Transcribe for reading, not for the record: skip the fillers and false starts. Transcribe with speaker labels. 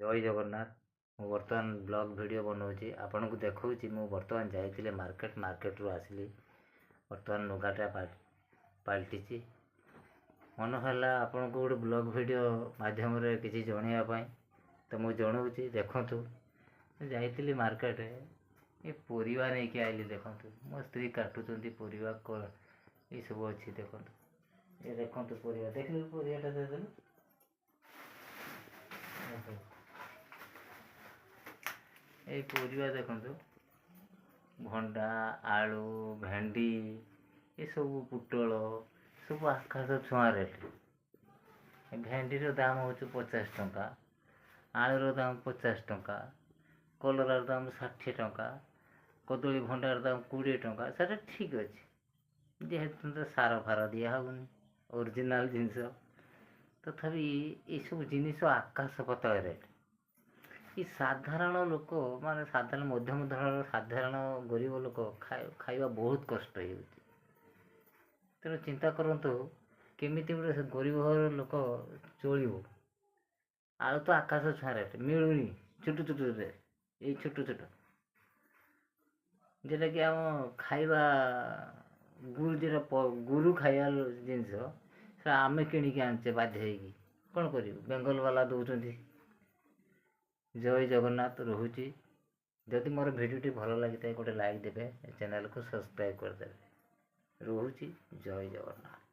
Speaker 1: जय जगन्नाथ। ମୁଁ ବର୍ତ୍ତମାନ ବ୍ଲଗ୍ ଭିଡ଼ିଓ बनाऊँगी आपनको देखौछि। ମୁଁ ବର୍ତ୍ତମାନ ଯାଇଥିଲି ମାର୍କେଟରୁ ଆସିଲି। ବର୍ତ୍ତମାନ ଲୁଗାଟା ପାଲଟିଛି। ମନ ହେଲା ଆପଣଙ୍କୁ ଗୋଟେ ବ୍ଲଗ୍ ଭିଡ଼ିଓ ମାଧ୍ୟମରେ କିଛି ଜଣେଇବା ପାଇଁ, ତ ମୁଁ ଜଣାଉଛି। ଦେଖନ୍ତୁ, ଯାଇଥିଲି ମାର୍କେଟ, ଏ ପରିବା ନେଇକି ଆଇଲି। ଦେଖନ୍ତୁ, ମୋ ସ୍ତ୍ରୀ କାଟୁଛନ୍ତି ପରିବା, ଏସବୁ ଅଛି। ଦେଖନ୍ତୁ, ଏ ଦେଖନ୍ତୁ ପରିବା, ଦେଖିଲୁ ପରିବାଟା ଦେଇଦେଲୁ। এই ପରିବା ଦେଖନ୍ତୁ, ଭଣ୍ଡା, ଆଳୁ, ଭେଣ୍ଡି, ଏସବୁ ପୋଟଳ, ସବୁ ଆକାଶ ଛୁଆଁ ରେଟ୍। ଭେଣ୍ଡିର ଦାମ୍ ହେଉଛି 50 ଟଙ୍କା, ଆଳୁର ଦାମ୍ 50 ଟଙ୍କା, କଲରାର ଦାମ୍ 60 ଟଙ୍କା, କଦଳୀ ଭଣ୍ଡାର ଦାମ୍ 20 ଟଙ୍କା। ସେଟା ଠିକ୍ ଅଛି, ଯେହେତୁ ତ ସାର ଫାର ଦିଆ ହେଉନି, ଅରିଜିନାଲ୍ ଜିନିଷ। ତଥାପି ଏସବୁ ଜିନିଷ ଆକାଶ ପାତାଳ ରେଟ୍। ଏ ସାଧାରଣ ଲୋକ, ମାନେ ସାଧାରଣ ମଧ୍ୟମ ଧରଣର ସାଧାରଣ ଗରିବ ଲୋକ ଖାଇବା ବହୁତ କଷ୍ଟ ହେଉଛି। ତେଣୁ ଚିନ୍ତା କରନ୍ତୁ, କେମିତି ଗୋଟେ ଗରିବ ଘର ଲୋକ ଚଳିବ। ଆଳୁ ତ ଆକାଶ ଛୁଆଁ ରେଟ୍, ମିଳୁନି। ଛୋଟ ଛୋଟରେ, ଏଇ ଛୋଟ ଛୋଟ, ଯେଉଁଟାକି ଆମ ଖାଇବା ଗୁରୁ ଖାଇବା ଜିନିଷ, ସେଟା ଆମେ କିଣିକି ଆଣୁଛେ ବାଧ୍ୟ ହେଇକି। କ'ଣ କରିବୁ? ବେଙ୍ଗଲ ବାଲା ଦେଉଛନ୍ତି। ଜୟ ଜଗନ୍ନାଥ। ରହୁଛି। ଯଦି ମୋର ଭିଡ଼ିଓଟି ଭଲ ଲାଗିଥାଏ ଗୋଟେ ଲାଇକ୍ ଦେବେ, ଚ୍ୟାନେଲକୁ ସବସ୍କ୍ରାଇବ୍ କରିଦେବେ। ରହୁଛି। ଜୟ ଜଗନ୍ନାଥ।